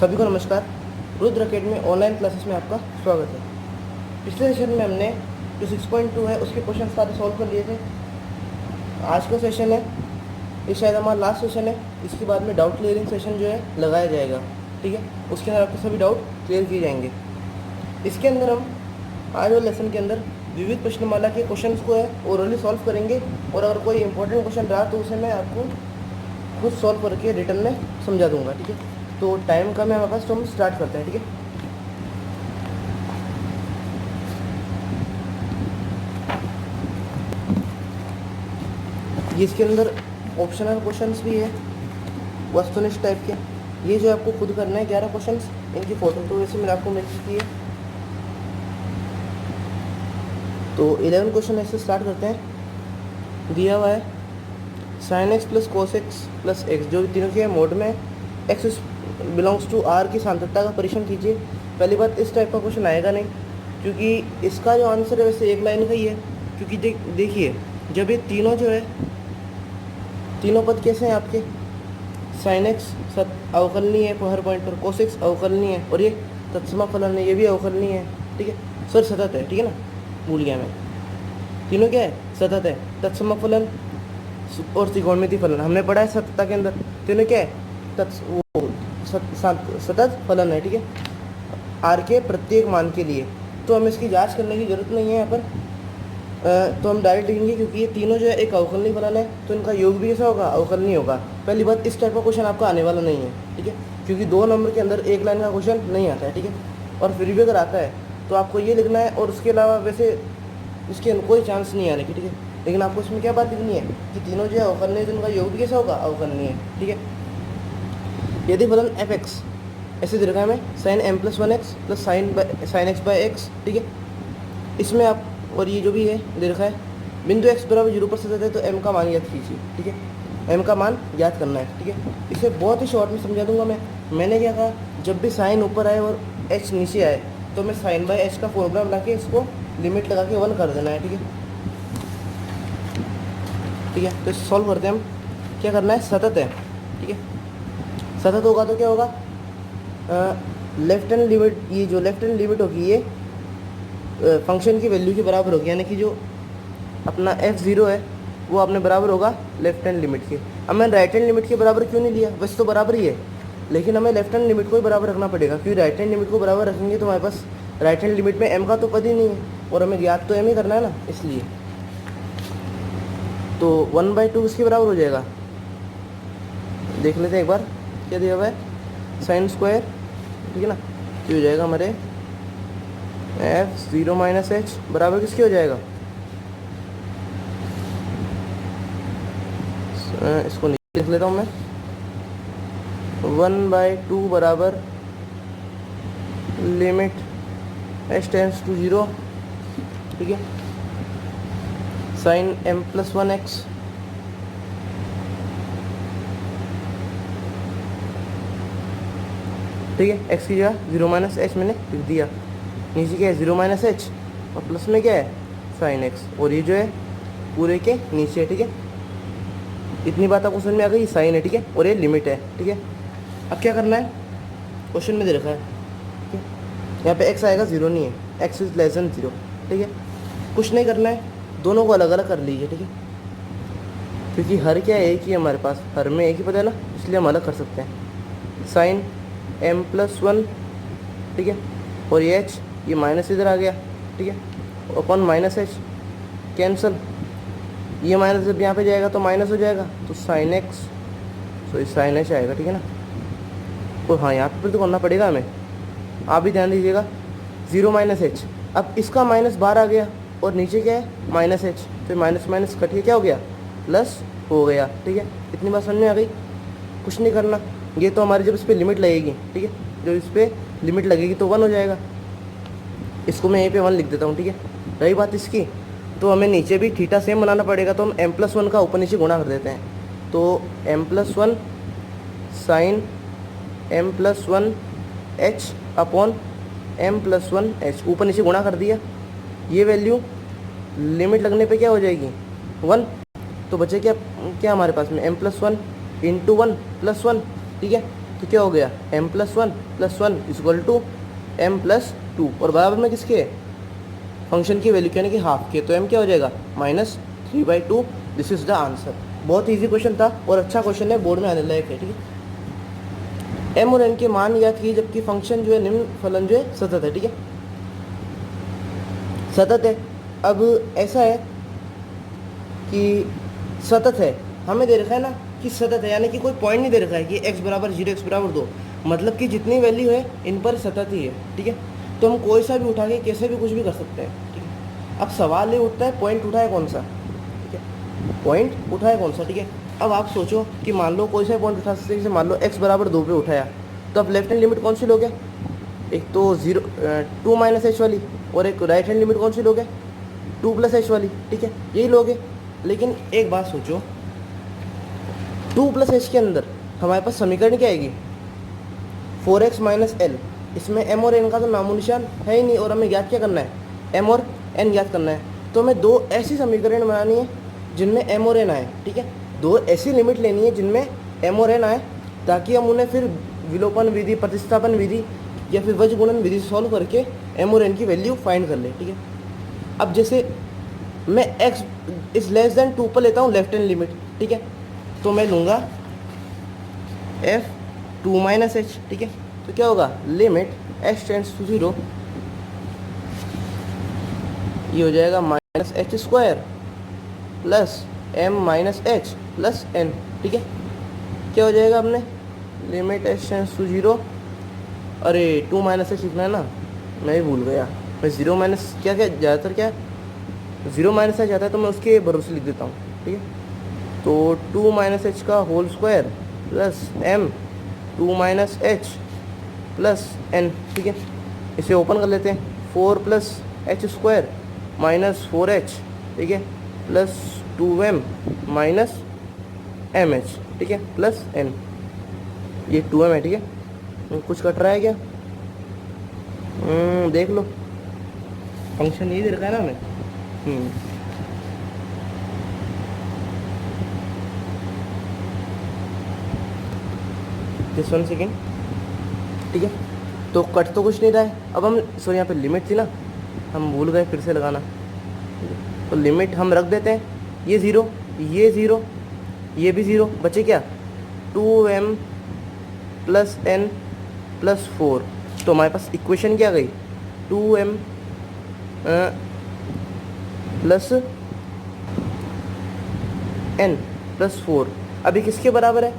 सभी को नमस्कार। रुद्र अकेडमी ऑनलाइन क्लासेस में आपका स्वागत है। पिछले सेशन में हमने जो 6.2 है उसके क्वेश्चन सारे सॉल्व कर लिए थे। आज का सेशन है, ये शायद हमारा लास्ट सेशन है। इसके बाद में डाउट क्लियरिंग सेशन जो है लगाया जाएगा, ठीक है। उसके अंदर आपके सभी डाउट क्लियर किए जाएंगे। इसके अंदर हम आज वाले लेसन के अंदर विविध प्रश्नमाला के क्वेश्चन को है ओरली सॉल्व करेंगे, और अगर कोई इंपॉर्टेंट क्वेश्चन रहा तो उसे मैं आपको खुद सॉल्व करके रिटर्न में समझा दूंगा, ठीक है। तो टाइम कम है हमारे पास, तो हम स्टार्ट करते हैं, ठीक है। ये इसके अंदर ऑप्शनल क्वेश्चंस भी है, वस्तुनिष्ठ टाइप के। ये जो आपको खुद करना है 11 क्वेश्चंस, इनकी फोटो तो वैसे मैंने आपको मिल चुकी है। तो 11 क्वेश्चन ऐसे स्टार्ट करते हैं। दिया हुआ है sin x plus cos x plus x, जो तीनों के मोड में x बिलोंग्स टू r की सांतत्ता का परीक्षण कीजिए। पहली बात, इस टाइप का क्वेश्चन आएगा नहीं, क्योंकि इसका जो आंसर है वैसे एक लाइन का ही है। क्योंकि देखिए, जब ये तीनों जो है, तीनों पद कैसे हैं आपके, sin x अवकलनीय है हर पॉइंट पर, cos x अवकलनीय है, और ये तत्सम फलन है, ये भी अवकलनीय है, ठीक है। सर सतत है, ठीक है ना, भूल गया मैं। तीनों क्या है, सतत है। तत्सम फलन और त्रिकोणमिति फलन हमने पढ़ा है सततता के अंदर। तीनों क्या है, सतत फलन है, ठीक है, आर के प्रत्येक मान के लिए। तो हमें इसकी जांच करने की जरूरत नहीं है यहाँ पर। तो हम डायरेक्ट लिखेंगे, क्योंकि ये तीनों जो है एक अवकलनीय फलन है, तो इनका योग भी कैसा होगा, अवकलनीय होगा। पहली बात, इस टाइप का क्वेश्चन आपका आने वाला नहीं है, ठीक है, क्योंकि 2 नंबर के अंदर एक लाइन का क्वेश्चन नहीं आता है, ठीक है। और फिर भी अगर आता है तो आपको ये लिखना है, और उसके अलावा वैसे इसके कोई चांस नहीं आने की, ठीक है। लेकिन आपको इसमें क्या बात लिखनी है कि तीनों जो है अवकलनीय, तो इनका योग भी कैसा होगा, अवकलनीय, ठीक है। यदि फलन एफ एक्स ऐसे दे रखा है हमें sin m plus 1x plus sine x by x, ठीक है। इसमें आप, और ये जो भी है दे रखा है, बिंदु x बराबर 0 पर सतत है, तो m का मान ज्ञात कीजिए, ठीक है। m का मान ज्ञात करना है, ठीक है। इसे बहुत ही शॉर्ट में समझा दूंगा मैंने क्या कहा, जब भी साइन ऊपर आए और h नीचे आए, तो मैं साइन बाई एच का फॉर्मूला बना के इसको लिमिट लगा के 1 कर देना है, ठीक है, ठीक है। तो इसे सॉल्व करते हैं हम। क्या करना है, सतत है, ठीक है। सतत होगा तो क्या होगा, लेफ्ट हैंड लिमिट, ये जो लेफ्ट हैंड लिमिट होगी ये फंक्शन की वैल्यू के बराबर होगी, यानी कि जो अपना f0 है वो अपने बराबर होगा लेफ्ट हैंड लिमिट के। अब मैं राइट हैंड लिमिट के बराबर क्यों नहीं लिया, वैसे तो बराबर ही है, लेकिन हमें लेफ्ट हैंड लिमिट को ही बराबर रखना पड़ेगा, क्योंकि राइट हैंड लिमिट को बराबर रखेंगे तो हमारे पास राइट हैंड लिमिट में m का तो पद ही नहीं है, और हमें ज्ञात तो m ही करना है ना, इसलिए। तो 1/2 इसके बराबर हो जाएगा, देख लेते हैं एक बार। क्या दिया हुआ है, साइन स्क्वायर, ठीक है ना, ये हो जाएगा हमारे f0 माइनस एच बराबर किसके हो जाएगा, इसको नीचे लिख लेता हूँ मैं, 1/2 बराबर लिमिट h टेंड्स टू 0, ठीक है, साइन m प्लस 1x, ठीक है। x की जगह 0 माइनस एच मैंने लिख दिया, नीचे क्या है 0 माइनस एच, और प्लस में क्या है साइन x, और ये जो है पूरे के नीचे, ठीक है। इतनी बात आपको समझ में आ गई, साइन है, ठीक है, और ये लिमिट है, ठीक है। अब क्या करना है, क्वेश्चन में दे रखा है, ठीक है, यहाँ पे x आएगा 0 नहीं है, x इज लेस देन 0, ठीक है। कुछ नहीं करना है, दोनों को अलग अलग कर लीजिए, ठीक है, क्योंकि हर क्या है, एक ही हमारे पास, हर में एक ही पता है ना, इसलिए हम अलग कर सकते हैं। साइन m प्लस 1, ठीक है, और ये h, ये माइनस इधर आ गया, ठीक है, अपॉन माइनस h कैंसल, ये माइनस जब यहाँ पे जाएगा तो माइनस हो जाएगा, तो साइन x, तो साइन h आएगा, ठीक है ना। और हाँ, यहाँ पे तो करना पड़ेगा हमें, आप भी ध्यान दीजिएगा, 0 माइनस एच, अब इसका माइनस बाहर आ गया, और नीचे क्या है माइनस एच, तो माइनस माइनस कट के क्या हो गया, प्लस हो गया, ठीक है। इतनी बात समझ में आ गई, कुछ नहीं करना। ये तो हमारी जब इस पर लिमिट लगेगी, ठीक है, जब इस पर लिमिट लगेगी तो 1 हो जाएगा, इसको मैं यहीं पे 1 लिख देता हूँ, ठीक है। रही बात इसकी, तो हमें नीचे भी थीटा सेम बनाना पड़ेगा, तो हम m प्लस 1 का ऊपर नीचे गुणा कर देते हैं, तो m plus 1 sine m plus 1 h upon m plus 1 h, ऊपर नीचे गुणा कर दिया, ये वैल्यू लिमिट लगने पे क्या हो जाएगी 1, तो बचे क्या क्या हमारे पास में m प्लस 1 इंटू 1 प्लस 1, ठीक है। तो क्या हो गया m+1 इक्वल टू m+2 और बराबर में किसके है, फंक्शन की वैल्यू यानी कि हाफ के, तो m क्या हो जाएगा -3/2। This is the answer. बहुत इजी क्वेश्चन था और अच्छा क्वेश्चन है, बोर्ड में आने लायक है, ठीक है। m और n के मान याद किए जबकि फंक्शन जो है निम्न फलन जो है सतत है, ठीक है, सतत है। अब ऐसा है कि सतत है, हमें दे रखा है ना कि सतत है, यानी कि कोई पॉइंट नहीं दे रखा है कि x बराबर 0 x बराबर 2, मतलब कि जितनी वैल्यू है इन पर सतत ही है, ठीक है। तो हम कोई सा भी उठा के कैसे भी कुछ भी कर सकते हैं, ठीक है। अब सवाल ये उठता है पॉइंट उठाए कौन सा, ठीक है, पॉइंट उठाए कौन सा, ठीक है। अब आप सोचो कि मान लो कोई सा पॉइंट उठा सकते हैं, जैसे मान लो x बराबर 2 पे उठाया, तो अब लेफ्ट हैंड लिमिट कौन सी लोगे, एक तो 2 - h वाली, और एक राइट हैंड लिमिट कौन सी लोगे 2 + h वाली, ठीक है, यही लोगे। लेकिन एक बात सोचो, 2 + h के अंदर हमारे पास समीकरण क्या आएगी 4x - l, इसमें m और n का तो नामो निशान है ही नहीं, और हमें ज्ञात क्या करना है m और n ज्ञात करना है। तो हमें दो ऐसी समीकरण बनानी है जिनमें m और n आए, ठीक है, दो ऐसी लिमिट लेनी है जिनमें m और n आए, ताकि हम उन्हें फिर विलोपन विधि, प्रतिस्थापन विधि या फिर वज्र गुणन विधि से सॉल्व करके m और n की वैल्यू फाइंड कर ले, ठीक है। अब जैसे मैं x इज लेस देन 2 पर लेता हूँ लेफ्ट हैंड लिमिट, ठीक है, तो मैं लूँगा f2 - h, ठीक है, तो क्या होगा लिमिट x टेंड्स टू 0, ये हो जाएगा -h² plus m - h plus n, ठीक है। क्या हो जाएगा अपने लिमिट h टेंड्स टू 0, अरे 2 - h लिखना है ना, मैं भी भूल गया, मैं 0 माइनस क्या ज़्यादातर क्या 0 - h आता है तो मैं उसके भरोसे लिख देता हूँ, ठीक है। तो 2 - h का whole square plus m 2 - h plus n, ठीक है। इसे ओपन कर लेते हैं, 4 + h² - 4h, ठीक है, प्लस 2m - mh, ठीक है, प्लस n, ये 2m है, ठीक है। कुछ कट रहा है क्या, देख लो, फंक्शन यही दे रखा है ना हमें। जस्ट 1 सेकेंड, ठीक है। तो कट तो कुछ नहीं रहा है, अब हम सॉरी यहाँ पे लिमिट थी ना, हम भूल गए फिर से लगाना, तो लिमिट हम रख देते हैं, ये 0, ये 0, ये भी 0, बचे क्या 2m + n + 4, तो हमारे पास इक्वेशन क्या गई 2m प्लस n + 4, अभी किसके बराबर है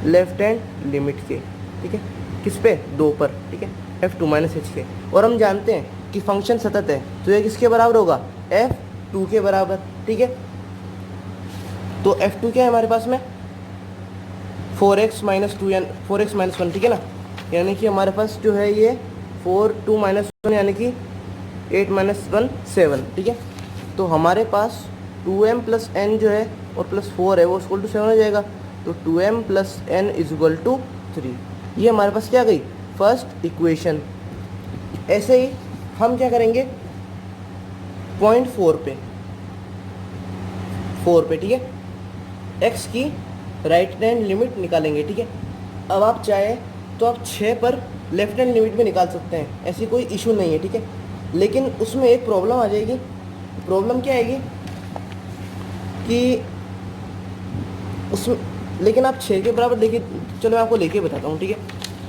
लेफ्ट हैंड लिमिट के, ठीक है, किस पे 2 पर, ठीक है, f2 - h के, और हम जानते हैं कि फंक्शन सतत है, तो ये किसके बराबर होगा f2 के बराबर, ठीक है। तो f2 क्या है हमारे पास में 4x - 2n 4x - 1, ठीक है ना, यानी कि हमारे पास जो है ये 4 2 - 1 यानी कि 8 - 1 7, ठीक है। तो हमारे पास 2m + n जो है और प्लस 4 है वो इक्वल टू 7 हो जाएगा, तो 2m + n इक्वल टू 3, ये हमारे पास क्या गई फर्स्ट इक्वेशन। ऐसे ही हम क्या करेंगे पॉइंट 4 पे, ठीक है, x की राइट हैंड लिमिट निकालेंगे, ठीक है। अब आप चाहे तो आप 6 पर लेफ्ट हैंड लिमिट भी निकाल सकते हैं, ऐसी कोई इशू नहीं है, ठीक है। लेकिन उसमें एक प्रॉब्लम आ जाएगी, प्रॉब्लम क्या आएगी कि उसमें, लेकिन आप 6 के बराबर देखिए, चलो मैं आपको लेके बताता हूँ, ठीक है,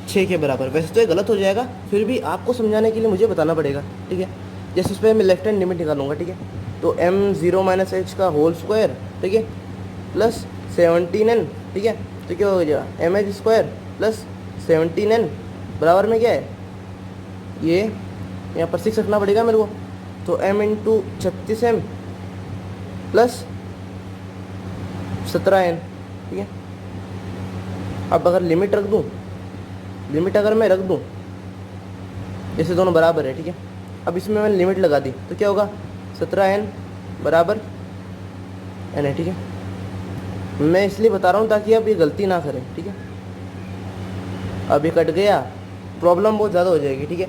6 के बराबर, वैसे तो ये गलत हो जाएगा, फिर भी आपको समझाने के लिए मुझे बताना पड़ेगा, ठीक है। जैसे उस पर मैं लेफ्ट हैंड लिमिट निकालूंगा, ठीक है, तो m 0 - h का होल स्क्वायर, ठीक है, प्लस 17n, ठीक है, तो क्या हो जाएगा mh² प्लस 17n बराबर में क्या है, ये यहाँ पर 6 रखना पड़ेगा मेरे को, तो m × 36m प्लस 17n, ठीक है। अब अगर लिमिट रख दूँ, लिमिट अगर मैं रख दूँ, जैसे दोनों बराबर है, ठीक है, अब इसमें मैंने लिमिट लगा दी तो क्या होगा 17n बराबर n है, ठीक है। मैं इसलिए बता रहा हूँ ताकि आप ये गलती ना करें, ठीक है। अब ये कट गया, प्रॉब्लम बहुत ज़्यादा हो जाएगी, ठीक है।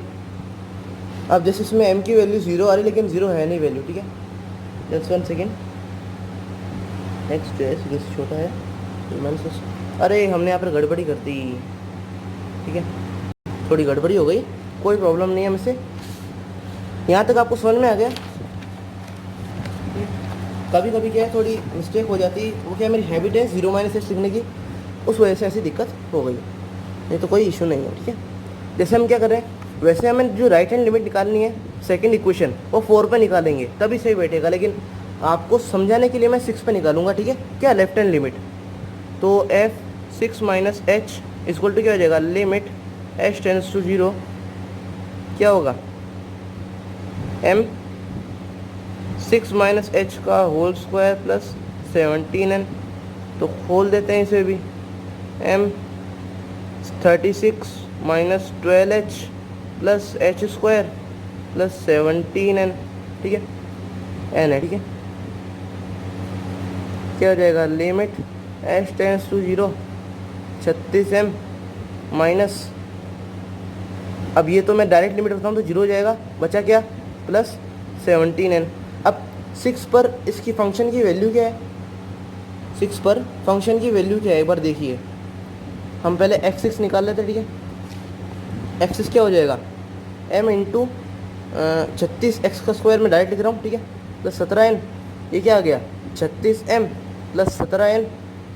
अब जैसे इसमें m की वैल्यू 0 आ रही, लेकिन 0 है नहीं वैल्यू, ठीक है। जस्ट 1 सेकेंड, नेक्स्ट जो है 0 से छोटा है, अरे हमने यहाँ पर गड़बड़ी कर दी, ठीक है, थोड़ी गड़बड़ी हो गई, कोई प्रॉब्लम नहीं है मुझसे। यहाँ तक आपको समझ में आ गया? कभी कभी क्या है, थोड़ी मिस्टेक हो जाती है, वो क्या मेरी हैबिट है 0 - h लिखने की, उस वजह से ऐसी दिक्कत हो गई, नहीं तो कोई इशू नहीं है, ठीक है। जैसे हम क्या कर रहे हैं, वैसे हमें जो राइट हैंड लिमिट निकालनी है सेकंड इक्वेशन, वो 4 पे निकालेंगे तभी सही बैठेगा, लेकिन आपको समझाने के लिए मैं 6 पे निकालूंगा, ठीक है, क्या लेफ्ट हैंड लिमिट। तो f6 - h इक्वल टू क्या हो जाएगा, लिमिट h टेंड्स टू 0, क्या होगा, m 6 - h का होल स्क्वायर प्लस 17n, तो खोल देते हैं इसे भी, m 36 - 12h plus h square plus 17n, ठीक है, n है, ठीक है, क्या हो जाएगा, limit h tends to 0 36m minus, अब ये तो मैं डायरेक्ट लिमिट बताऊँ तो 0 हो जाएगा, बचा क्या, प्लस 17n। अब 6 पर इसकी फंक्शन की वैल्यू क्या है, 6 पर फंक्शन की वैल्यू क्या है, एक बार देखिए, हम पहले x6 निकाल लेते हैं, ठीक है, x6 क्या हो जाएगा, m इंटू 36x का स्क्वायर में डायरेक्ट लिख रहा हूँ, ठीक है, प्लस 17n, ये क्या आ गया, 36m प्लस 17n।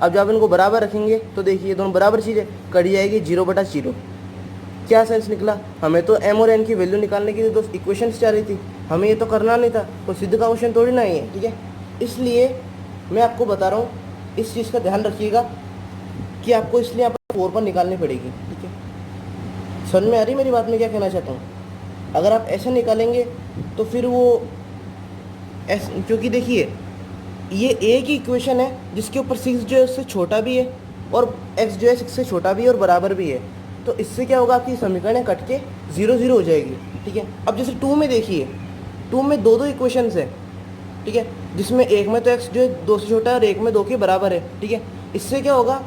अब जब इनको बराबर रखेंगे तो देखिए दोनों बराबर चीज़ें, कट जाएगी 0/0, क्या सेंस निकला, हमें तो m और n की वैल्यू निकालने की दोस्त इक्वेशन चाह रही थी, हमें ये तो करना नहीं था, कोई सिद्ध का क्वेश्चन थोड़ी ना ही है, ठीक है। इसलिए मैं आपको बता रहा हूँ, इस चीज़ का ध्यान रखिएगा कि आपको इसलिए यहाँ पर 4 पर निकालनी पड़ेगी, ठीक है। समझ में आ रही मेरी बात, में क्या कहना चाहता हूँ, अगर आप ऐसे निकालेंगे तो फिर वो क्योंकि देखिए ये एक ही इक्वेशन है जिसके ऊपर 6 जो है उससे छोटा भी है और x जो है 6 से छोटा भी है और बराबर भी है, तो इससे क्या होगा, आपकी समीकरण कट के 0 हो जाएगी, ठीक है। अब जैसे 2 में देखिए, 2 में दो इक्वेशंस है, ठीक है, जिसमें एक में तो x जो है 2 से छोटा है और एक में 2 के बराबर है, ठीक है। इससे क्या होगा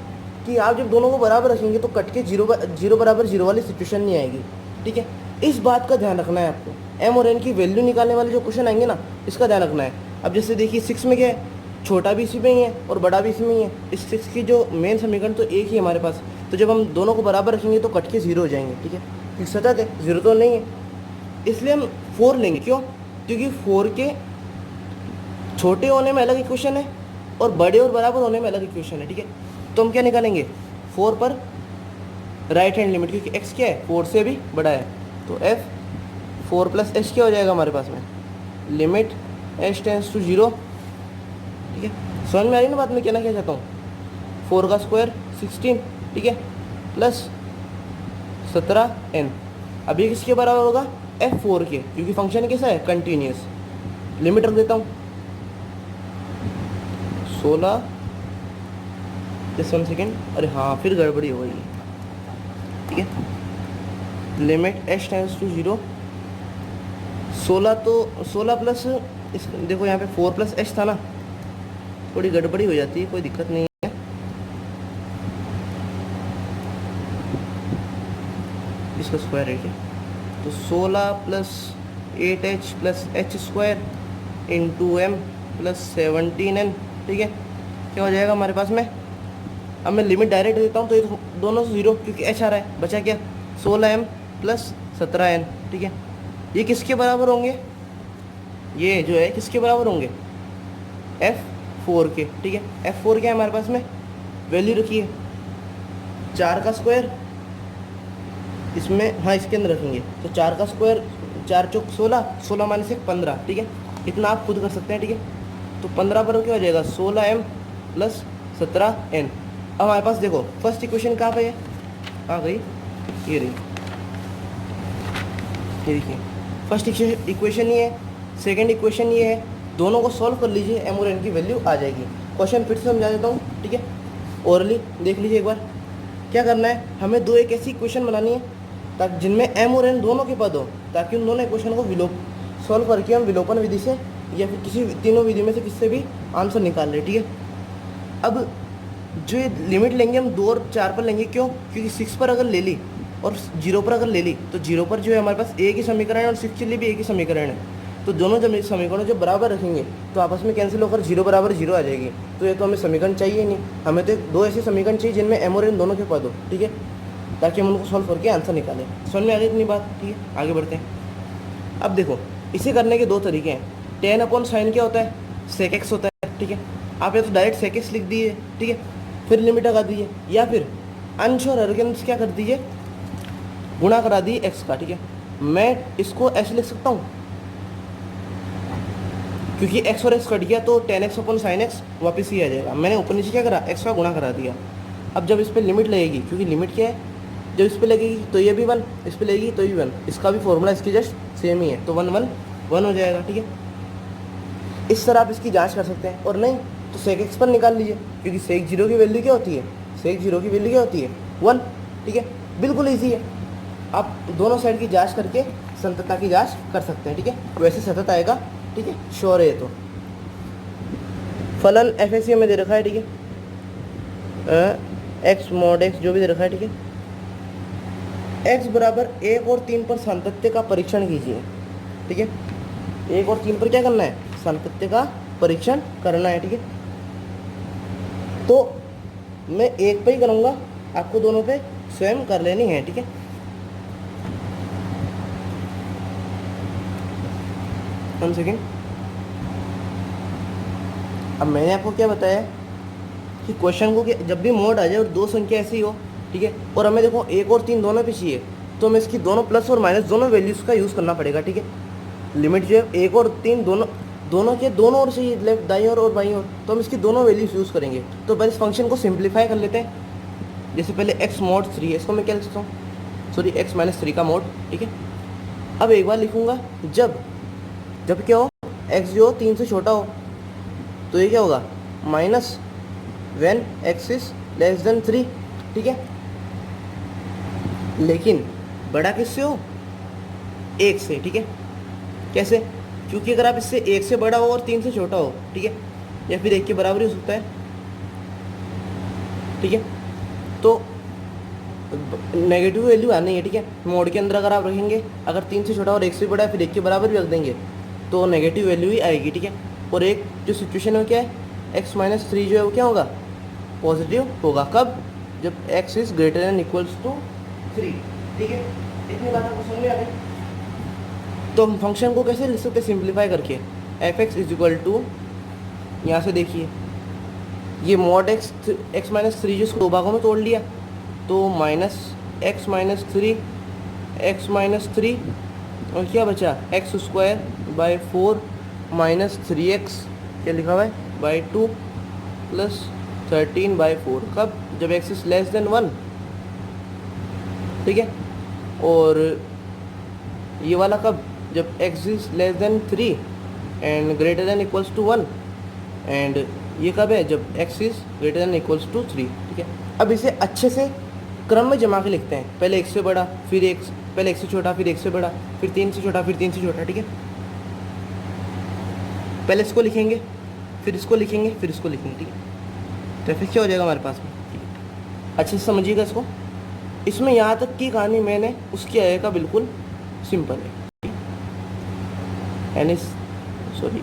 कि आप जब दोनों को बराबर रखेंगे तो कट के 0 वाली सिचुएशन नहीं आएगी, ठीक है। इस बात का ध्यान रखना है आपको, m और n की वैल्यू निकालने वाले जो क्वेश्चन आएंगे ना, इसका ध्यान रखना है। अब जैसे देखिए 6 में क्या है, छोटा भी इसी में ही है और बड़ा भी इसी में ही है, इस 6 की जो मेन समीकरण तो एक ही है हमारे पास, तो जब हम दोनों को बराबर रखेंगे तो कट के 0 हो जाएंगे, ठीक है। ठीक सतत है, 0 तो नहीं है, इसलिए हम 4 लेंगे, क्यों, क्योंकि 4 के छोटे होने में अलग इक्वेशन है और बड़े और बराबर होने में अलग इक्वेशन है, ठीक है। तो हम क्या निकालेंगे, 4 पर राइट हैंड लिमिट, क्योंकि x क्या है, 4 से भी बड़ा है, तो f 4 + h क्या हो जाएगा हमारे पास में, लिमिट h टेंड्स टू 0, ठीक है। समझ में आ रही ना बात में कहना क्या चाहता हूँ, 4 का स्क्वायर 16, ठीक है, प्लस 17n। अब ये किसके बराबर होगा, f4 के, क्योंकि फंक्शन कैसा है, कंटिन्यूस। लिमिट रख देता हूँ 16, जस्ट 1 सेकेंड, अरे हाँ फिर गड़बड़ी हो गई, ठीक है, लिमिट h टेंड्स टू 0, 16, तो 16 प्लस इस, देखो यहाँ पे 4 + h था ना, थोड़ी गड़बड़ी हो जाती है, कोई दिक्कत नहीं है, इसका स्क्वायर है क्या, तो 16 + 8h + h square into m + 17n, ठीक है, क्या हो जाएगा हमारे पास में। अब मैं लिमिट डायरेक्ट देता हूँ तो ये दोनों से 0, क्योंकि h आ रहा है, बचा क्या, 16m + 17n, ठीक है। ये किसके बराबर होंगे, ये जो है किसके बराबर होंगे, f4 के, ठीक है। f4 क्या है हमारे पास में, वैल्यू रखिए 4 का स्क्वायर, इसमें हाँ इसके अंदर रखेंगे, तो 4 का स्क्वायर, 4 चौक 16, 16 - 1 15, ठीक है, इतना आप खुद कर सकते हैं, ठीक है। तो 15 पर क्या हो जाएगा, 16m + 17n। अब हमारे पास देखो फर्स्ट इक्वेशन कहाँ पे है, आ गई, ये रही, ये देखिए फर्स्ट इक्वेशन ये है, सेकंड इक्वेशन ये है, दोनों को सॉल्व कर लीजिए, m और n की वैल्यू आ जाएगी। क्वेश्चन फिर से समझा देता हूँ, ठीक है, ओरली देख लीजिए एक बार। क्या करना है, हमें दो एक ऐसी इक्वेशन बनानी है ताकि जिनमें m और n दोनों के पद हो, ताकि उन दोनों इक्वेशन को सॉल्व करके हम विलोपन विधि से या फिर किसी तीनों विधि में से किससे भी आंसर निकाल ले, ठीक है। अब जो ये लिमिट लेंगे हम 2 और 4 पर लेंगे, क्यों, क्योंकि 6 पर अगर ले ली और 0 पर अगर ले ली तो 0 पर जो है हमारे पास एक ही समीकरण है और 6 के लिए भी एक ही समीकरण है, तो दोनों जब समीकरणों जब बराबर रखेंगे तो आपस में कैंसिल होकर 0 बराबर 0 आ जाएगी। तो ये तो हमें समीकरण चाहिए ही नहीं, हमें तो दो ऐसे समीकरण चाहिए जिनमें m और n दोनों के पद हो, ठीक है, ताकि हम उनको सॉल्व करके आंसर निकालें। समझ में आ गई इतनी बात, ठीक है, आगे बढ़ते हैं। अब देखो इसे करने के दो तरीके हैं। टेन अपॉन साइन क्या होता है, सेक एक्स होता है, ठीक है। आप या तो डायरेक्ट सेक एक्स लिख दीजिए, ठीक है, फिर लिमिट लगा दीजिए, या फिर अंश और हर के अंश क्या कर दीजिए, गुणा करा दिए एक्स का, ठीक है। मैं इसको ऐसे लिख सकता हूँ क्योंकि x और x कट गया तो ten x upon sine x वापस ही आ जाएगा। मैंने ऊपर नीचे क्या करा, x का गुणा करा दिया। अब जब इस पर लिमिट लगेगी, क्योंकि लिमिट क्या है, जब इस पर लगेगी तो ये भी 1, इस पर लगेगी तो ये 1, इसका भी फॉर्मूला इसकी जस्ट सेम ही है, तो 1 1 1 हो जाएगा, ठीक है। इस तरह आप इसकी जांच कर सकते हैं, और नहीं तो सेक एक्स पर निकाल लीजिए, क्योंकि सेक 0 की वैल्यू क्या होती है, सेक 0 की वैल्यू क्या होती है 1, ठीक है, बिल्कुल ईजी है। आप दोनों साइड की जांच करके संततता की जांच कर सकते हैं, ठीक है, वैसे सतत आएगा, ठीक है, श्योर है। तो फलन एफ एस में दे रखा है, ठीक है, एक्स मॉड एक्स जो भी दे रखा है, ठीक है, एक्स बराबर 1 और 3 पर सातत्य का परीक्षण कीजिए, ठीक है। 1 और 3 पर क्या करना है, सातत्य का परीक्षण करना है, ठीक है। तो मैं एक पे ही करूँगा, आपको दोनों पे स्वयं कर लेनी है, ठीक है। One second. अब मैंने आपको क्या बताया कि क्वेश्चन को कि जब भी मोड आ जाए और दो संख्या ऐसी हो, ठीक है, और हमें देखो 1 और 3 दोनों पे चाहिए, तो हमें इसकी दोनों प्लस और माइनस दोनों वैल्यूज़ का यूज़ करना पड़ेगा, ठीक है। लिमिट जो है 1 और 3 दोनों के दोनों ओर चाहिए, लेफ्ट दाईं ओर और बाईं ओर, तो हम इसकी दोनों वैल्यूज़ यूज़ करेंगे। तो पहले इस फंक्शन को सिंप्लीफाई कर लेते हैं। जैसे पहले x mod 3 है, इसको मैं क्या लिख सकता हूँ, सॉरी x - 3 का मोड, ठीक है। अब एक बार लिखूँगा, जब क्या हो, x जो 3 से छोटा हो, तो ये क्या होगा, minus when x is less than 3, ठीक है। लेकिन बड़ा किससे हो, 1 से, ठीक है। कैसे, क्योंकि अगर आप इससे 1 से बड़ा हो और 3 से छोटा हो, ठीक है, या फिर 1 के बराबर ही हो सकता है, ठीक है, तो नेगेटिव वैल्यू आनी है, ठीक है। मोड के अंदर अगर आप रखेंगे, अगर 3 से छोटा और 1 से बड़ा है, फिर 1 के बराबर भी रख देंगे, तो नेगेटिव वैल्यू ही आएगी, ठीक है। और एक जो सिचुएशन है क्या है, x - 3 जो है वो क्या होगा, पॉजिटिव होगा। कब, जब x is greater than equals to 3, ठीक है। इतनी बात आपको समझ में आ गई। तो हम फंक्शन को कैसे लिख सकते हैं, सिंप्लीफाई करके, f x is equal to, यहाँ से देखिए ये मॉड x - 3 जिसको दो भागों में तोड़ लिया, तो माइनस x - 3 x - 3 और क्या बचा, x² / 4 - 3x क्या लिखा हुआ है बाई 2 प्लस 13/4। कब, जब x इज लेस देन 1, ठीक है। और ये वाला कब, जब x is less than 3 and greater than equals to 1, and ये कब है, जब x is greater than equals to 3, ठीक है। अब इसे अच्छे से क्रम में जमा के लिखते हैं, पहले x से बड़ा, फिर x, पहले x से छोटा, फिर x से बड़ा, फिर 3 से छोटा, फिर 3 से छोटा, ठीक है। पहले इसको लिखेंगे, फिर इसको लिखेंगे, फिर इसको लिखेंगे, ठीक है। तो फिर क्या हो जाएगा हमारे पास में, अच्छे से समझिएगा इसको। इसमें यहाँ तक की कहानी मैंने उसकी आएगा बिल्कुल सिंपल है, n is sorry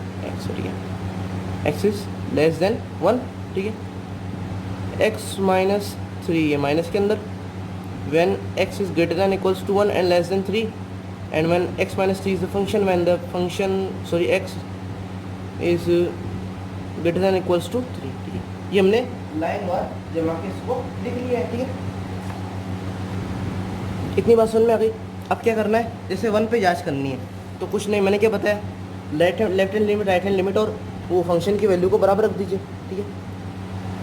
x is less than 1, ठीक है। x - 3 ये माइनस के अंदर, when x is greater than equals to 1 and less than 3, and when x - 3 is the function, when the function sorry x is greater than equals to 3, ठीक है। ये हमने line वार जमा के इसको लिख लिया है, ठीक है। इतनी बात समझ में आ गई। अब क्या करना है, जैसे 1 पे जांच करनी है, तो कुछ नहीं, मैंने क्या बताया, left hand limit, right hand limit, और वो फंक्शन की वैल्यू को बराबर रख दीजिए, ठीक है।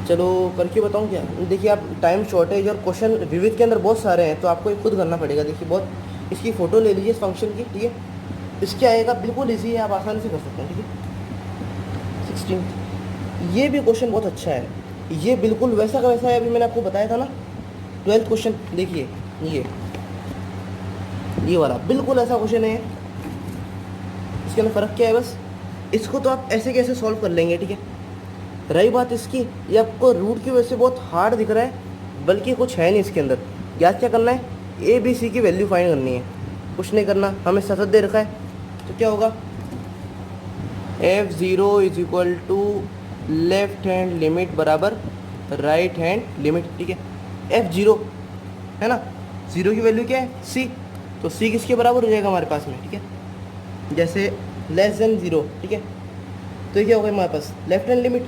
चलो करके बताऊँ क्या, देखिए आप टाइम शॉर्टेज और क्वेश्चन विविध के अंदर बहुत सारे हैं, तो आपको ये खुद करना पड़ेगा। देखिए बहुत, इसकी फ़ोटो ले लीजिए इस फंक्शन की, ठीक है। इसके आएगा बिल्कुल ईजी है, आप आसानी से कर सकते हैं, ठीक है। 16 ये भी क्वेश्चन बहुत अच्छा है, ये बिल्कुल वैसा का वैसा है, अभी मैंने आपको बताया था ना 12th क्वेश्चन, देखिए ये वाला बिल्कुल ऐसा क्वेश्चन है। इसके अंदर फ़र्क क्या है, बस इसको तो आप ऐसे कैसे सॉल्व कर लेंगे, ठीक है। रही बात इसकी, ये आपको रूट की वजह से बहुत हार्ड दिख रहा है, बल्कि कुछ है नहीं इसके अंदर। याद क्या करना है, a b c की वैल्यू फाइंड करनी है, कुछ नहीं करना। हमें सतत दे रखा है, तो क्या होगा, f0 is equal to left hand limit बराबर राइट हैंड लिमिट, ठीक है। f0 है ना, जीरो की वैल्यू क्या है c, तो c किसके बराबर हो जाएगा हमारे पास में, ठीक है। जैसे लेस देन जीरो, ठीक है, तो ये क्या होगा हमारे पास लेफ्ट हैंड लिमिट।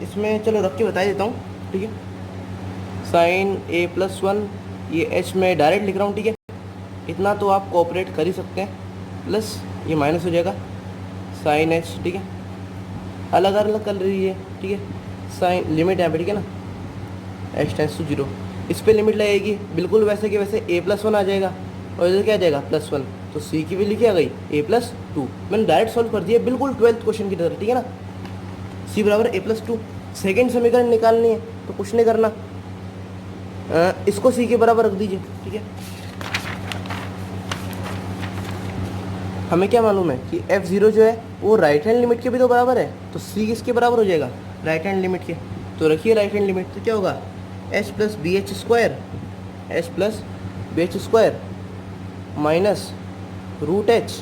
इसमें चलो रख के बता देता हूँ, ठीक है। साइन a+1 ये h में डायरेक्ट लिख रहा हूँ, ठीक है। इतना तो आप कोऑपरेट कर ही सकते हैं, प्लस ये माइनस हो जाएगा साइन h, ठीक है। अलग अलग कर रही है, ठीक है। साइन लिमिट यहाँ पे, ठीक है ना, h टेंस टू 0, इस पर लिमिट लगेगी बिल्कुल वैसे कि वैसे a+1 आ जाएगा और इधर क्या आ जाएगा +1, तो c की वैल्यू क्या आ गई a+2। मैंने डायरेक्ट सॉल्व कर दिया बिल्कुल 12th क्वेश्चन की तरह, ठीक है ना। c बराबर a+2, सेकेंड समीकरण निकालनी है तो कुछ नहीं करना, इसको c के बराबर रख दीजिए, ठीक है। हमें क्या मालूम है कि f0 जो है वो राइट हैंड लिमिट के भी तो बराबर है, तो c किसके बराबर हो जाएगा राइट हैंड लिमिट के। तो रखिए राइट हैंड लिमिट, तो क्या होगा h plus B H square minus root h,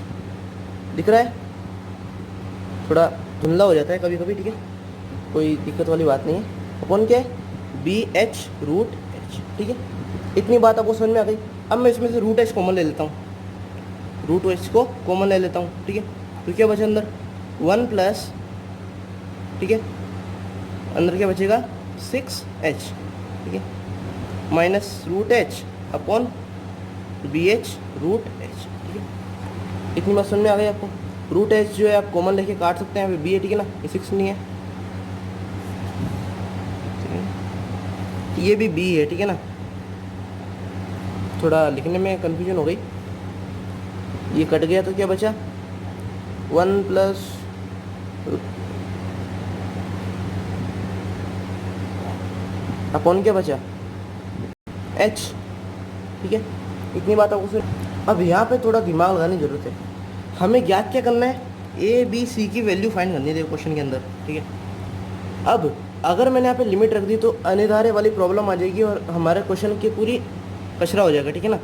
दिख रहा है, थोड़ा धुंधला हो जाता है कभी कभी, ठीक है, कोई दिक्कत वाली बात नहीं है। अपन क्या है बी एच रूट h, ठीक है। इतनी बात आपको समझ में आ गई। अब मैं इसमें से रूट h कॉमन ले लेता हूँ, रूट h को कॉमन ले लेता हूँ, ठीक है। तो क्या बचा अंदर 1 प्लस, ठीक है, अंदर क्या बचेगा 6h, ठीक है, minus root h upon B H root h, ठीक है। इतनी बात समझ में आ गई आपको। रूट h जो है आप कॉमन लेके काट सकते हैं, यहाँ पे b है, ठीक है ना, ये 6 नहीं है, ये भी b है, ठीक है ना। थोड़ा लिखने में कंफ्यूजन हो गई, ये कट गया तो क्या बचा 1 प्लस अपॉन क्या बचा h, ठीक है। इतनी बात आपको सुन। अब यहाँ पे थोड़ा दिमाग लगाने की जरूरत है। हमें ज्ञात क्या करना है, a b c की वैल्यू फाइंड करनी है क्वेश्चन के अंदर, ठीक है। अब अगर मैंने यहाँ पे लिमिट रख दी तो अनिवार्य वाली प्रॉब्लम आ जाएगी और हमारे क्वेश्चन की पूरी कचरा हो जाएगा, ठीक है ना।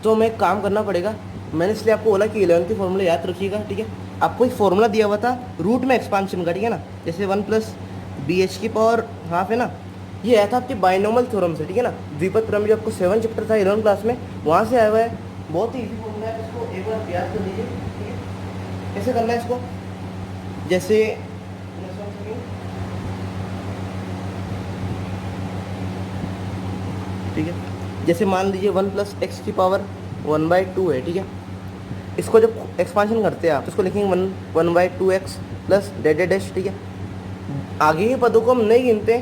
तो हमें एक काम करना पड़ेगा, मैंने इसलिए आपको बोला कि 11th की फॉर्मूला याद रखिएगा, ठीक है। आपको एक फॉर्मूला दिया हुआ था रूट में एक्सपांशन का, ठीक है ना, जैसे 1 प्लस बी एच की पावर हाफ है ना, ये आया था आपके बाइनोमल थ्योरम से, ठीक है ना। द्विपद प्रमेय जो आपको 7 चैप्टर था 11th क्लास में, वहाँ से आया हुआ है। बहुत ही ईजी फॉर्मूला है, इसको एक बार याद कर लीजिए, ठीक है। कैसे करना है इसको, जैसे ठीक है, जैसे मान लीजिए 1 प्लस एक्स की पावर 1/2 है, ठीक है। इसको जब एक्सपांशन करते हैं आप तो इसको लिखेंगे 1/2x प्लस डेड डैश, ठीक है। आगे के पदों को हम नहीं गिनते,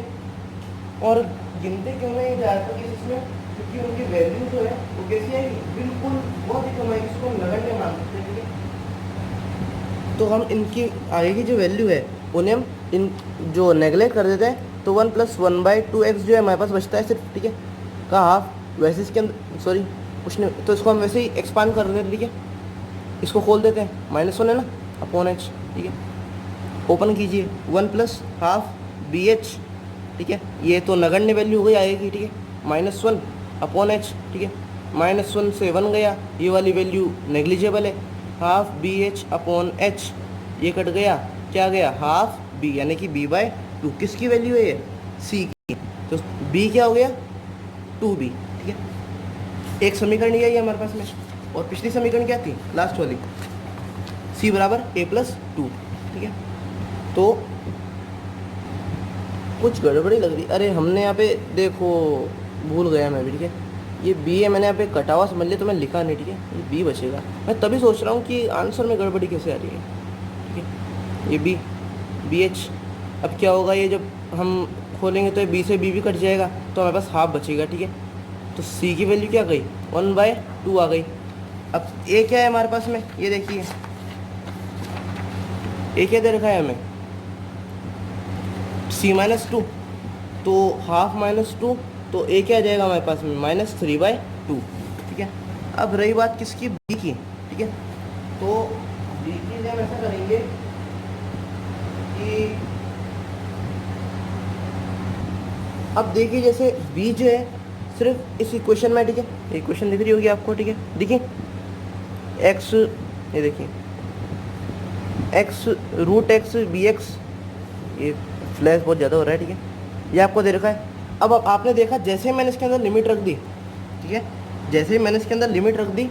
और गिनते क्यों नहीं ज़्यादातर केसेस में, क्योंकि उनकी वैल्यू जो है वो कैसी आएगी बिल्कुल बहुत ही कम आएगी, इसको हम नगण्य मान सकते हैं, ठीक है। तो हम इनकी आगे की जो वैल्यू है उन्हें हम इन जो नेगलेक्ट कर देते हैं, तो 1 प्लस 1/2x जो है हमारे पास बचता है सिर्फ, ठीक है, का हाफ। वैसे इसके अंदर सॉरी कुछ नहीं, तो इसको हम वैसे ही एक्सपांड कर देते हैं, ठीक है। इसको खोल देते हैं, -1 है ना अपॉन h, ठीक है। ओपन कीजिए 1 प्लस हाफ बी एच, ठीक है, ये तो नगण्य वैल्यू हो गई आएगी, ठीक है, -1 अपॉन h, ठीक है। -1 से 1 गया, ये वाली वैल्यू नेग्लिजिबल है, half B H upon h, ये कट गया, क्या गया हाफ b, यानी कि b/2। किसकी वैल्यू है ये c की, तो b क्या हो गया 2b, ठीक है। एक समीकरण ये है हमारे पास में, और पिछली समीकरण क्या थी लास्ट वाली, c बराबर a+2, ठीक है। तो कुछ गड़बड़ी लग रही, अरे हमने यहाँ पे देखो भूल गया मैं भी, ठीक है। ये b है, मैंने यहाँ पे कटा हुआ समझ लिया तो मैं लिखा नहीं, ठीक है, ये b बचेगा। मैं तभी सोच रहा हूँ कि आंसर में गड़बड़ी कैसे आ रही है, ठीक है। ये बी एच, अब क्या होगा, ये जब हम खोलेंगे तो ये b से b भी कट जाएगा, तो हमारे पास हाफ बचेगा, ठीक है। तो c की वैल्यू क्या गई 1/2 आ गई। अब a क्या है हमारे पास में, ये देखिए a क्या दे रखा है हमें c-2, तो हाफ -2, तो a क्या आ जाएगा हमारे पास में -3/2, ठीक है। अब रही बात किसकी b की, ठीक है, तो b की हम ऐसा करेंगे कि अब देखिए जैसे b जो है सिर्फ इस इक्वेशन में, ठीक है, इक्वेशन दिख रही होगी आपको, ठीक है, देखिए x, ये देखिए x root x B x, ये फ्लैश बहुत ज़्यादा हो रहा है, ठीक है। ये आपको दे रखा है। अब आपने देखा जैसे ही मैंने इसके अंदर लिमिट रख दी, ठीक है, जैसे ही मैंने इसके अंदर लिमिट रख दी,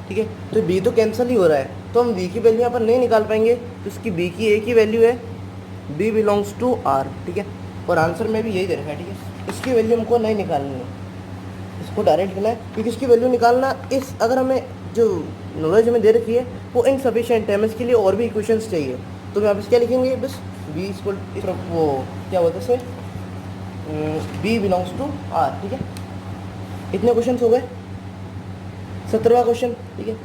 ठीक है, तो बी तो कैंसिल ही हो रहा है, तो हम बी की वैल्यू यहाँ पर नहीं निकाल पाएंगे, तो इसकी बी की एक ही वैल्यू है, बी बिलोंग्स टू आर, ठीक है। और आंसर में भी यही दे रखा है, ठीक है। इसकी वैल्यू हमको नहीं निकालनी है, इसको डायरेक्ट करना है, क्योंकि इसकी वैल्यू निकालना इस अगर हमें जो नॉलेज हमें दे रखी है वो इनसफिशिएंट है, हमें इसके लिए और भी इक्वेशंस चाहिए। तो यहाँ पे क्या लिखेंगे, बस बी इक्वल वो क्या बोलते हैं इसमें, बी बिलोंग्स टू आर, ठीक है। इतने क्वेश्चन हो गए। 17वां क्वेश्चन, ठीक है।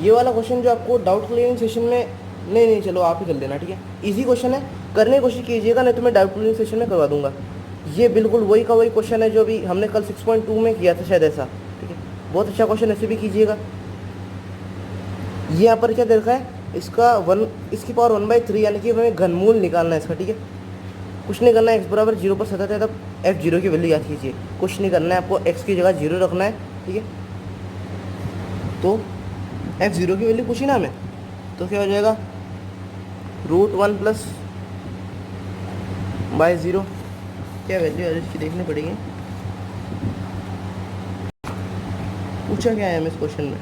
ये वाला क्वेश्चन जो आपको डाउट क्लियरिंग सेशन में, नहीं चलो आप ही कर लेना, ठीक है। इजी क्वेश्चन है, करने की कोशिश कीजिएगा, नहीं तो मैं डाउट क्लियरिंग सेशन में करवा दूंगा। ये बिल्कुल वही का वही क्वेश्चन है जो अभी हमने कल 6.2 में किया था शायद, ऐसा, ठीक है। बहुत अच्छा क्वेश्चन, ऐसे भी कीजिएगा। ये यहाँ पर क्या दे रखा है, इसकी पावर 1/3, यानी कि हमें घनमूल निकालना है इसका, ठीक है। कुछ नहीं करना है, x बराबर 0 पर सतत है तब f0 की वैल्यू याद कीजिए। कुछ नहीं करना है, आपको x की जगह 0 रखना है, ठीक है। तो f0 की वैल्यू पूछी ना हमें, तो क्या हो जाएगा, √1 प्लस बाय 0, क्या वैल्यू है इसकी देखनी पड़ेगी। पूछा क्या है हमें इस क्वेश्चन में,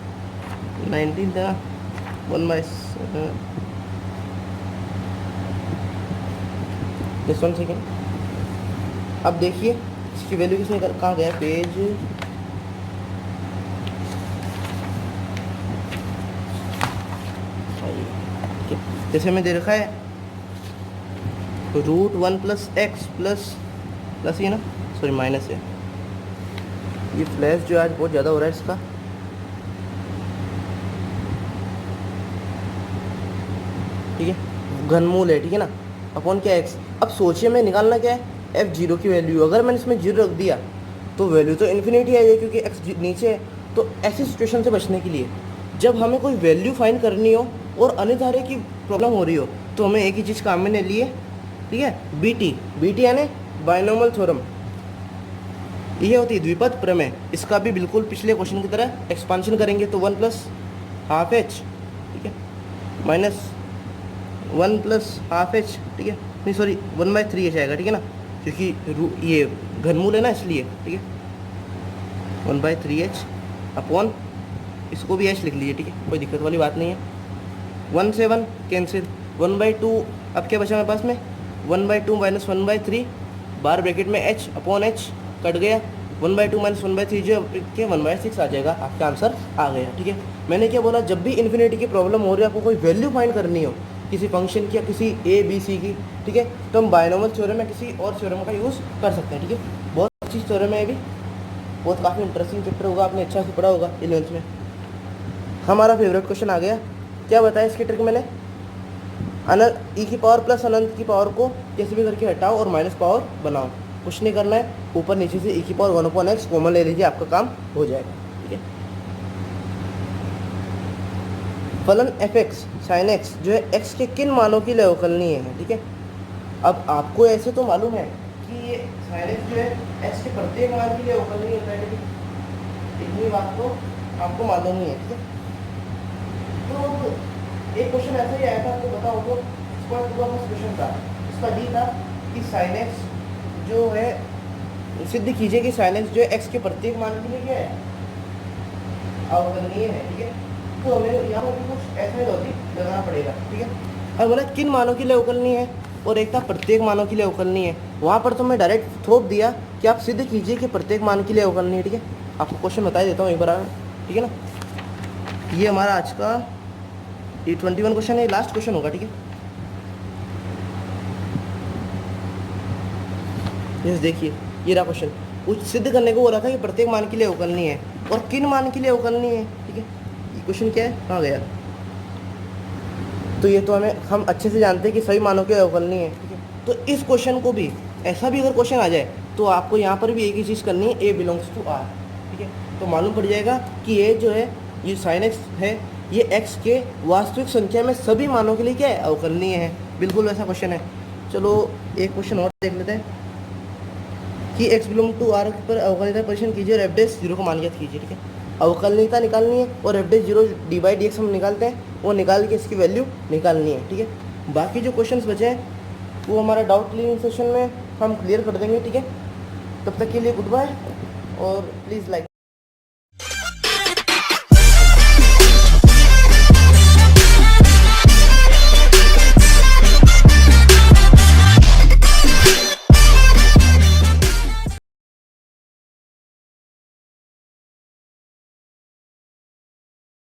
19 था, 1/7, जस्ट 1 सेकेंड। अब देखिए इसकी वैल्यू किसने कहाँ गया पेज, जैसे हमें दे रखा है √1 प्लस एक्स प्लस ये ना, सॉरी माइनस है, ये फ्लैश जो आज बहुत ज़्यादा हो रहा है इसका, ठीक है। घनमूल है, ठीक है ना, अपॉन क्या एक्स। अब सोचिए मैं निकालना क्या है, f0 की वैल्यू। अगर मैंने इसमें 0 रख दिया तो वैल्यू तो इन्फिनिटी आई है, क्योंकि x नीचे है। तो ऐसी सिचुएशन से बचने के लिए, जब हमें कोई वैल्यू फाइंड करनी हो और अनिधार्य की प्रॉब्लम हो रही हो, तो हमें एक ही चीज़ काम में लिए, ठीक है, बीटी यानी बाइनोमियल थ्योरम, ये होती है द्विपद प्रमेय। इसका भी बिल्कुल पिछले क्वेश्चन की तरह एक्सपांशन करेंगे, तो 1 प्लस हाफ एच, ठीक है, माइनस 1 प्लस हाफ एच, ठीक है, नहीं सॉरी 1/3 एच आएगा, ठीक है ना, क्योंकि ये घनमूल है ना इसलिए, ठीक है। 1/3 एच अपॉन, इसको भी एच लिख लीजिए, ठीक है, कोई दिक्कत वाली बात नहीं है। 1 से 1 कैंसिल, 1/2, अब क्या बचा हमारे पास में, 1/2 माइनस 1/3 बार ब्रैकेट में एच अपॉन एच कट गया, 1/2 माइनस 1/3 जो के 1/6 आ जाएगा, आपका आंसर आ गया, ठीक है। मैंने क्या बोला, जब भी इन्फिनिटी की प्रॉब्लम हो रही है, आपको कोई वैल्यू फाइंड करनी हो किसी फंक्शन की या किसी ए बी सी की, ठीक है, तो हम बाइनोमियल थ्योरम या किसी और थ्योरम का यूज़ कर सकते हैं, ठीक है। बहुत अच्छी थ्योरम है ये भी, बहुत काफ़ी इंटरेस्टिंग चैप्टर होगा, आपने अच्छा से पढ़ा होगा 11th में। हमारा फेवरेट क्वेश्चन आ गया, क्या बताया इसकी ट्रिक मैंने, अनंत ई की पावर प्लस अनंत की पावर को कैसे भी करके हटाओ और माइनस पावर बनाओ। कुछ नहीं करना है, ऊपर नीचे से ई की पावर 1/x कॉमन ले लीजिए, आपका काम हो जाएगा, ठीक है। फलन f(x) sin x जो है x के किन मानों की लिए अवकलनीय है, ठीक है। अब आपको ऐसे तो मालूम है कि ये sin x जो है x के प्रत्येक मान के लिए अवकलनीय होता है, ठीक है। इतनी बात तो आपको मालूम ही है, ठीक है। तो एक क्वेश्चन ऐसा ही आया था, आपको बताओ तो 6.2 क्वेश्चन था, इसका डी था कि sin x जो है, सिद्ध कीजिए कि sin x जो है x के प्रत्येक मान के लिए क्या है, अवकलनीय है, ठीक है। तो हमें यहाँ पर कुछ ऐसा ही लॉजिक लगाना पड़ेगा, ठीक है। अब बोला किन मानों के लिए अवकलनीय है, और एक था प्रत्येक मानों के लिए अवकलनीय है। वहाँ पर तो मैं डायरेक्ट थोप दिया कि आप सिद्ध कीजिए कि प्रत्येक मान के लिए अवकलनीय है, ठीक है। आपको क्वेश्चन बता देता हूँ एक बार, ठीक है ना। ये हमारा आज का ये 21 क्वेश्चन है, लास्ट क्वेश्चन होगा, ठीक है। यस देखिए, ये रहा क्वेश्चन, कुछ सिद्ध करने को बोला था कि प्रत्येक मान के लिए अवकलनीय है और किन मान के लिए अवकलनीय है, ठीक है। ये क्वेश्चन क्या है, कहाँ गया, तो ये तो हम अच्छे से जानते हैं कि सभी मानों के अवकलनीय है, ठीक है। तो इस क्वेश्चन को भी ऐसा भी अगर क्वेश्चन आ जाए तो आपको यहाँ पर भी एक ही चीज़ करनी है, ए बिलोंग्स टू आर, ठीक है। तो मालूम पड़ जाएगा कि ये जो है ये sin x है, ये x के वास्तविक संख्या में सभी मानों के लिए क्या है, अवकलनीय है। बिल्कुल वैसा क्वेश्चन है। चलो एक क्वेश्चन और देख लेते हैं कि x बिलोंग टू आर पर अवकलित परीक्षण कीजिए और f' 0 को मान ज्ञात कीजिए, ठीक है। अवकलनीयता निकालनी है और F dash zero D by D x हम निकालते हैं, वो निकाल के इसकी वैल्यू निकालनी है। ठीक है, बाकी जो क्वेश्चंस बचे हैं वो हमारा डाउट क्लियरिंग सेशन में हम क्लियर कर देंगे। ठीक है, तब तक के लिए गुड बाय और प्लीज़ लाइक